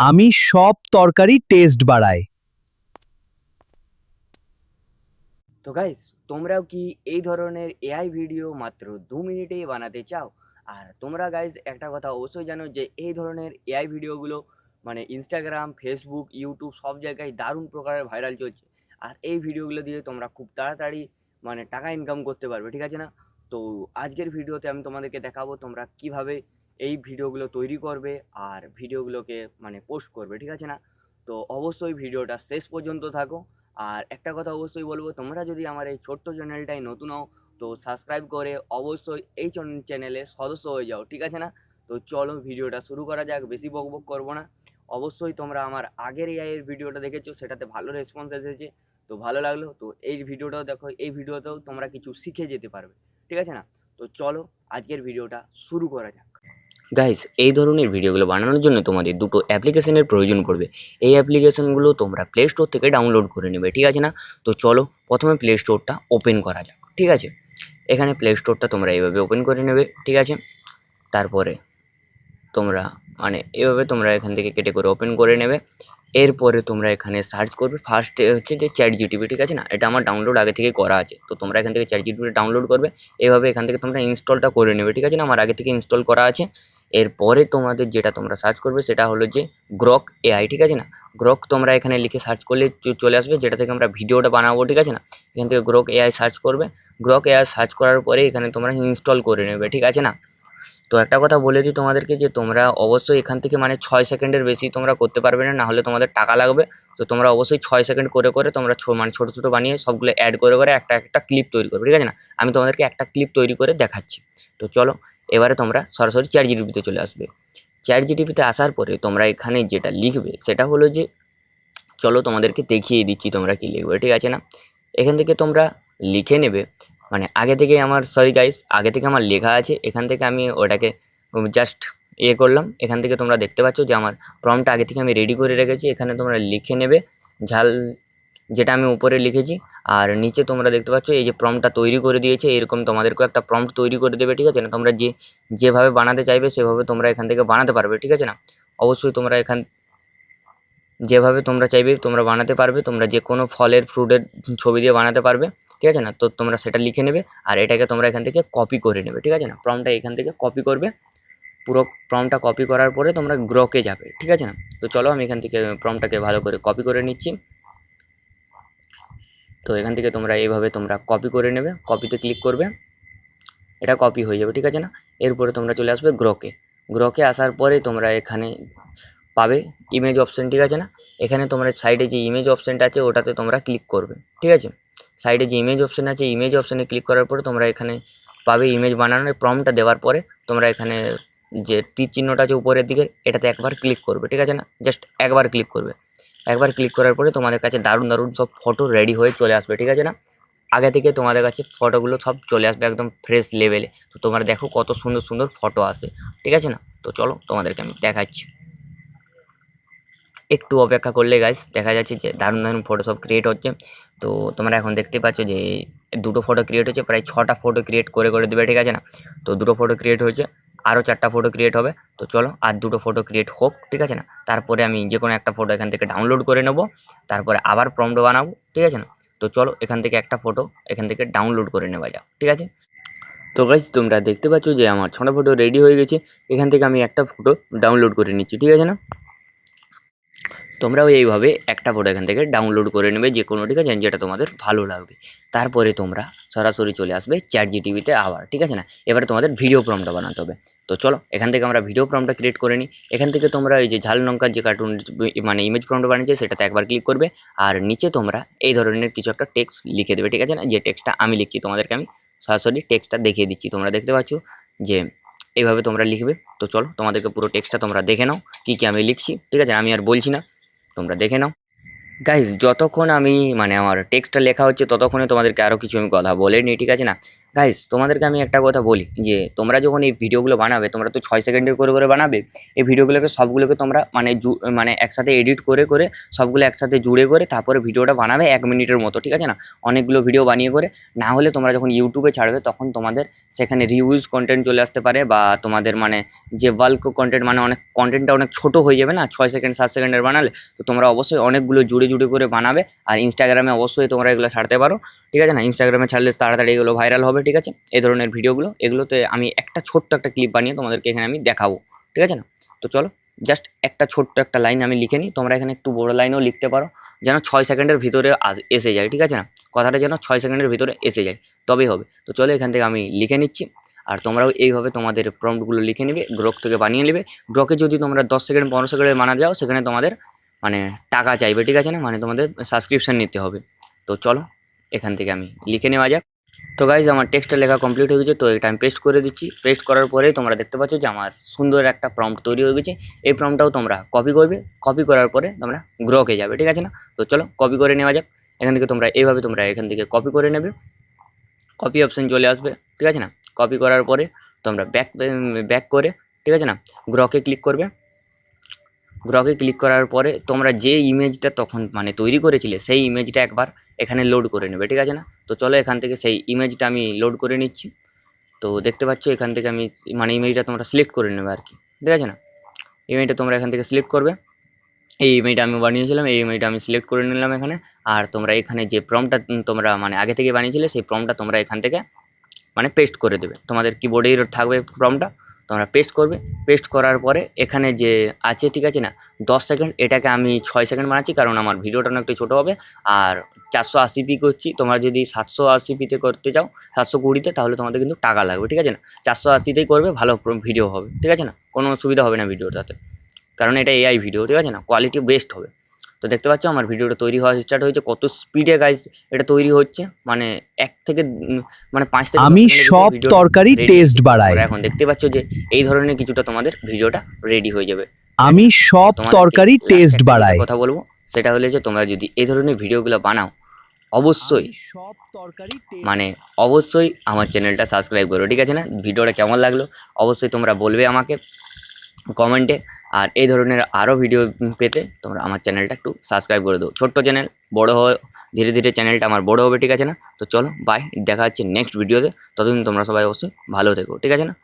আমি সব তরকারি টেস্ট বাড়াই। তো গাইস, তোমরাও কি এই ধরনের এআই ভিডিও মাত্র 2 মিনিটেই বানাতে চাও? আর তোমরা গাইস একটা কথা অবশ্যই জানো যে এই ধরনের এআই ভিডিওগুলো মানে ইনস্টাগ্রাম, ফেসবুক, ইউটিউব সব জায়গায় দারুণ প্রকারের ভাইরাল চলছে। আর এই ভিডিওগুলো দিয়ে তোমরা খুব তাড়াতাড়ি মানে টাকা ইনকাম করতে পারবে, ঠিক আছে না? তো আজকের ভিডিওতে আমি তোমাদেরকে দেখাবো তোমরা কিভাবে এই ভিডিওগুলো তৈরি করবে আর ভিডিওগুলোকে মানে পোস্ট করবে, ঠিক আছে না? তো অবশ্যই ভিডিওটা শেষ পর্যন্ত থাকো। আর একটা কথা অবশ্যই বলবো, তোমরা যদি আমার এই ছোট্ট চ্যানেলটায় নতুন হও তো সাবস্ক্রাইব করে অবশ্যই এই চ্যানেলে সদস্য হয়ে যাও, ঠিক আছে না? তো চলো ভিডিওটা শুরু করা যাক, বেশি বকবক করবো না। অবশ্যই তোমরা আমার আগের এআই এর ভিডিওটা দেখেছো, সেটাতে ভালো রেসপন্স এসেছে, তো ভালো লাগলো। তো এই ভিডিওটাও দেখো, এই ভিডিওতেও তোমরা কিছু শিখে যেতে পারবে, ঠিক আছে না? তো চলো আজকের ভিডিওটা শুরু করা যাক। গাইস, এই ধরনের ভিডিওগুলো বানানোর জন্য তোমাদের দুটো অ্যাপ্লিকেশনের প্রয়োজন পড়বে। এই অ্যাপ্লিকেশনগুলো তোমরা প্লে স্টোর থেকে ডাউনলোড করে নেবে, ঠিক আছে না? তো চলো প্রথমে প্লে স্টোরটা ওপেন করা যাক, ঠিক আছে? এখানে প্লে স্টোরটা তোমরা এইভাবে ওপেন করে নেবে, ঠিক আছে? তারপরে তোমরা মানে এভাবে তোমরা এখান থেকে কেটে করে ওপেন করে নেবে। এরপরে তোমরা এখানে সার্চ করবে, ফার্স্টে হচ্ছে যে চ্যাট জিটিপি, ঠিক আছে না? এটা আমার ডাউনলোড আগে থেকে করা আছে, তো তোমরা এখান থেকে চ্যাট জিটিপি ডাউনলোড করবে। এভাবে এখান থেকে তোমরা ইনস্টলটা করে নেবে, ঠিক আছে না? আমার আগে থেকে ইনস্টল করা আছে। এরপরে তোমাদের যেটা তোমরা সার্চ করবে সেটা হলো যে গ্রক এআই, ঠিক আছে না? গ্রক তোমরা এখানে লিখে সার্চ করলে চলে আসবে, যেটা থেকে আমরা ভিডিওটা বানাবো, ঠিক আছে না? এখান থেকে গ্রক এআই সার্চ করবে। গ্রক এআই সার্চ করার পরে এখানে তোমরা ইনস্টল করে নেবে, ঠিক আছে না? তো একটা কথা বলে দিই তোমাদেরকে যে তোমরা অবশ্যই এখান থেকে মানে 6 সেকেন্ডের বেশি তোমরা করতে পারবে না, নাহলে তোমাদের টাকা লাগবে। তো তোমরা অবশ্যই 6 সেকেন্ড করে করে তোমরা মানে ছোটো ছোটো বানিয়ে সবগুলো অ্যাড করে করে একটা একটা ক্লিপ তৈরি করবে, ঠিক আছে না? আমি তোমাদেরকে একটা ক্লিপ তৈরি করে দেখাচ্ছি। তো চলো এবারে তোমরা সরাসরি চ্যাট জিটিপিতে চলে আসবে। চ্যাট জিটিপিতে আসার পরে তোমরা এখানে যেটা লিখবে সেটা হলো যে, চলো তোমাদেরকে দেখিয়ে দিচ্ছি তোমরা কি লিখবে, ঠিক আছে না? এখান থেকে তোমরা লিখে নেবে, মানে আগে থেকে আমার সরি গাইস, আগে থেকে আমার লেখা আছে, এখান থেকে আমি ওটাকে জাস্ট করলাম। এখান থেকে তোমরা দেখতে পাচ্ছ যে আমার প্রম্পটটা আগে থেকে আমি রেডি করে রেখেছি। এখানে তোমরা লিখে নেবে ঝাল, যেটা আমি উপরে লিখেছি। আর নিচে তোমরা দেখতে পাচ্ছ এই যে প্রম্পটটা তৈরি করে দিয়েছে, এরকম তোমাদেরকেও একটা প্রম্পট তৈরি করে দেবে, ঠিক আছে না? তোমরা যেভাবে বানাতে চাইবে সেভাবে তোমরা এখান থেকে বানাতে পারবে, ঠিক আছে না? অবশ্যই তোমরা যেভাবে তোমরা চাইবে তোমরা বানাতে পারবে, তোমরা যে কোনো ফলের ফ্রুটের ছবি দিয়ে বানাতে পারবে, ঠিক আছে না? তো তোমরা সেটা লিখে নেবে আর এটাকে তোমরা এখান থেকে কপি করে নেবে, ঠিক আছে না? প্রম্পটটা এখান থেকে কপি করবে, পুরো প্রম্পটটা কপি করার পরে তোমরা গ্রকে যাবে, ঠিক আছে না? তো চলো আমি এখান থেকে প্রম্পটটাকে ভালো করে কপি করে নিচ্ছি। তো এখান থেকে তোমরা এইভাবে তোমরা কপি করে নেবে, কপিতে ক্লিক করবে, এটা কপি হয়ে যাবে, ঠিক আছে না? এরপরে তোমরা চলে আসবে গ্রকে। গ্রকে আসার পরে তোমরা এখানে পাবে ইমেজ অপশন, ঠিক আছে না? এখানে তোমরা সাইডে যে ইমেজ অপশনটা আছে ওটাতে তোমরা ক্লিক করবে, ঠিক আছে? সাইডে যে ইমেজ অপশন আছে ইমেজ অপশনে ক্লিক করার পরে তোমরা এখানে পাবে ইমেজ বানানোর প্রম্পটটা দেওয়ার পরে তোমরা এখানে যে তীর চিহ্নটা আছে উপরের দিকে এটাতে একবার ক্লিক করবে, ঠিক আছে না? জাস্ট একবার ক্লিক করবে। একবার ক্লিক করার পরে তোমাদের কাছে দারুণ দারুণ সব ফটো রেডি হয়ে চলে আসবে, ঠিক আছে না? আগে থেকে তোমাদের কাছে ফটোগুলো সব চলে আসবে একদম ফ্রেশ লেভেলে। তো তোমরা দেখো কত সুন্দর সুন্দর ফটো আসে, ঠিক আছে না? তো চলো তোমাদেরকে আমি দেখাচ্ছি। একটু অপেক্ষা করলে গাইস দেখা যাচ্ছে যে দারুণ দারুণ ফটো সব ক্রিয়েট হচ্ছে। তো তোমরা এখন দেখতে পাচ্ছ যে দুটো ফটো ক্রিয়েট হচ্ছে, প্রায় 6টা ফটো ক্রিয়েট করে করে দেবে, ঠিক আছে না? তো দুটো ফটো ক্রিয়েট হয়েছে, আরও 4টা ফটো ক্রিয়েট হবে। তো চলো আর দুটো ফটো ক্রিয়েট হোক, ঠিক আছে না? তারপরে আমি যে কোনো একটা ফটো এখান থেকে ডাউনলোড করে নেব, তারপরে আবার প্রম্পট বানাবো, ঠিক আছে না? তো চলো এখান থেকে একটা ফটো এখান থেকে ডাউনলোড করে নেওয়া যাক, ঠিক আছে? তো গাইস তোমরা দেখতে পাচ্ছ যে আমার 6টা ফটো রেডি হয়ে গেছে। এখান থেকে আমি একটা ফটো ডাউনলোড করে নিচ্ছি, ঠিক আছে না? তোমরাও এইভাবে একটা ফটো এখান থেকে ডাউনলোড করে নেবে যে কোনো, ঠিক আছে? যেটা তোমাদের ভালো লাগবে। তারপরে তোমরা সরাসরি চলে আসবে চ্যাট জিটিপিতে আবার, ঠিক আছে না? এবারে তোমাদের ভিডিও প্রম্পটটা বানাতে হবে। তো চলো এখান থেকে আমরা ভিডিও প্রম্পটটা ক্রিয়েট করে নিই। এখান থেকে তোমরা এই যে ঝাল লঙ্কার যে কার্টুন মানে ইমেজ প্রম্পট বানিয়েছে সেটাতে একবার ক্লিক করবে। আর নিচে তোমরা এই ধরনের কিছু একটা টেক্সট লিখে দেবে, ঠিক আছে না? যে টেক্সটটা আমি লিখছি তোমাদেরকে আমি সরাসরি টেক্সটটা দেখিয়ে দিচ্ছি। তোমরা দেখতে পাচ্ছ যে এইভাবে তোমরা লিখবে। তো চলো তোমাদেরকে পুরো টেক্সটটা তোমরা দেখে নাও কী কী আমি লিখছি, ঠিক আছে? আমি আর বলছি না, তোমরা দেখে নাও। গাইজ যতক্ষণ আমি মানে আমার টেক্সটটা লেখা হচ্ছে ততক্ষণে তোমাদেরকে আরও কিছু আমি কথা বলে নিই, ঠিক আছে না? গাইস তোমাদেরকে আমি একটা কথা বলি যে তোমরা যখন এই ভিডিওগুলো বানাবে, তোমরা তো 6 সেকেন্ডের করে করে বানাবে। এই ভিডিওগুলোকে সবগুলোকে তোমরা মানে একসাথে এডিট করে করে সবগুলো একসাথে জুড়ে করে তারপরে ভিডিওটা বানাবে 1 মিনিটের মতো, ঠিক আছে না? অনেকগুলো ভিডিও বানিয়ে করে, না হলে তোমরা যখন ইউটিউবে ছাড়বে তখন তোমাদের সেখানে রিউজ কন্টেন্ট চলে আসতে পারে, বা তোমাদের মানে যে বাল্ক কন্টেন্ট মানে অনেক কন্টেন্টটা অনেক ছোট হয়ে যাবে না 6 সেকেন্ড 7 সেকেন্ডের বানালে। তো তোমরা অবশ্যই অনেকগুলো জুড়ে জুড়ে করে বানাবে। আর ইনস্টাগ্রামে অবশ্যই তোমরা এগুলো ছাড়তে পারো, ঠিক আছে না? ইনস্টাগ্রামে ছাড়লে তাড়াতাড়ি এগুলো ভাইরাল হবে, ঠিক আছে? এই ধরনের ভিডিওগুলো, এগুলোতে আমি একটা ছোট্ট একটা ক্লিপ বানিয়ে তোমাদেরকে এখানে আমি দেখাবো, ঠিক আছে না? তো চলো জাস্ট একটা ছোট্ট একটা লাইন আমি লিখে নিই, তোমরা এখানে একটু বড় লাইনও লিখতে পারো, যেন 6 সেকেন্ডের ভিতরে এসে যায়, ঠিক আছে না? কথাটা যেন 6 সেকেন্ডের ভিতরে এসে যায়, তবেই হবে। তো চলো এখান থেকে আমি লিখে নিচ্ছি, আর তোমরাও এইভাবে তোমাদের প্রম্পটগুলো লিখে নেবে, গ্রক থেকে বানিয়ে নেবে। গ্রকে যদি তোমরা 10 সেকেন্ড 15 সেকেন্ডের বানা যাও, সেখানে তোমাদের মানে টাকা চাইবে, ঠিক আছে না? মানে তোমাদের সাবস্ক্রিপশন নিতে হবে। তো চলো এখান থেকে আমি লিখে নেওয়া যাক। তো গাইজ আমার টেক্সটটা লেখা কমপ্লিট হয়ে গেছে, তো এটা আমি পেস্ট করে দিচ্ছি। পেস্ট করার পরেই তোমরা দেখতে পাচ্ছ যে আমার সুন্দর একটা প্রম্পট তৈরি হয়ে গেছে। এই প্রম্পটটাও তোমরা কপি করবে, কপি করার পরে তোমরা গ্রকে যাবে, ঠিক আছে না? তো চলো কপি করে নেওয়া যাক। এখান থেকে তোমরা এইভাবে তোমরা এখান থেকে কপি করে নেবে, কপি অপশন চলে আসবে, ঠিক আছে না? কপি করার পরে তোমরা ব্যাক করে, ঠিক আছে না, গ্রকে ক্লিক করবে। গ্রকে ক্লিক করার পরে তোমরা যে ইমেজটা তখন মানে তৈরি করেছিলে সেই ইমেজটা একবার এখানে লোড করে নেবে, ঠিক আছে না? তো চলো এখান থেকে সেই ইমেজটা আমি লোড করে নিচ্ছি। তো দেখতে পাচ্ছ এখান থেকে আমি মানে ইমেজটা তোমরা সিলেক্ট করে নেবে আর কি, ঠিক আছে না? ইমেজটা তোমরা এখান থেকে সিলেক্ট করবে। এই ইমেজটা আমি বানিয়েছিলাম, এই ইমেজটা আমি সিলেক্ট করে নিলাম এখানে। আর তোমরা এখানে যে প্রম্পটটা তোমরা মানে আগে থেকে বানিয়েছিলে সেই প্রম্পটটা তোমরা এখান থেকে মানে পেস্ট করে দেবে। তোমাদের কিবোর্ডেই থাকবে প্রম্পটটা, তোমরা পেস্ট করবে। পেস্ট করার পরে এখানে যে আছে, ঠিক আছে না, 10 সেকেন্ড, এটাকে আমি 6 সেকেন্ড বানাচ্ছি কারণ আমার ভিডিওটা অনেকটা ছোটো হবে। আর 480p করছি, তোমরা যদি 780pতে করতে চাও 720তে, তাহলে তোমাদের কিন্তু টাকা লাগবে, ঠিক আছে না? 480তেই করবে, ভালো ভিডিও হবে, ঠিক আছে না? কোনো অসুবিধা হবে না ভিডিওটাতে, কারণ এটা এআই ভিডিও, ঠিক আছে না? কোয়ালিটি বেস্ট হবে। তো দেখতে পাচ্ছ আমার ভিডিওটা তৈরি হওয়া স্টার্ট হয়েছে, কত স্পিডে গাইস এটা তৈরি হচ্ছে, মানে 1 থেকে মানে 5 থেকে 10 আমি সেকেন্ডের সব ভিতরে ভিডিওটা তরকারি রেডি টেস্ট হচ্ছে। বাড়াই। তোমরা এখন দেখতে পাচ্ছ যে এই ধরনের কিছুটা তোমাদের ভিডিওটা রেডি হয়ে যাবে, ঠিক আছে আমি না? সব তোমাদেরকে তরকারি লাস্টে টেস্ট একটা যেটা বাড়াই। কথা বলবো সেটা হলো যে তোমরা যদি এই ধরনের ভিডিওগুলো বানাও, অবশ্যই সব তরকারি মানে অবশ্যই আমার চ্যানেলটা সাবস্ক্রাইব করো, ঠিক আছে না? ভিডিওটা কেমন লাগলো অবশ্যই তোমরা বলবে আমাকে কমেন্টে। আর এই ধরনের আরও ভিডিও পেতে তোমরা আমার চ্যানেলটা একটু সাবস্ক্রাইব করে দাও। ছোট্ট চ্যানেল, বড় হয় ধীরে ধীরে চ্যানেলটা আমার বড় হবে, ঠিক আছে না? তো চলো বাই, দেখা হচ্ছে নেক্সট ভিডিওতে। ততদিন তোমরা সবাই অবশ্যই ভালো থেকো, ঠিক আছে না?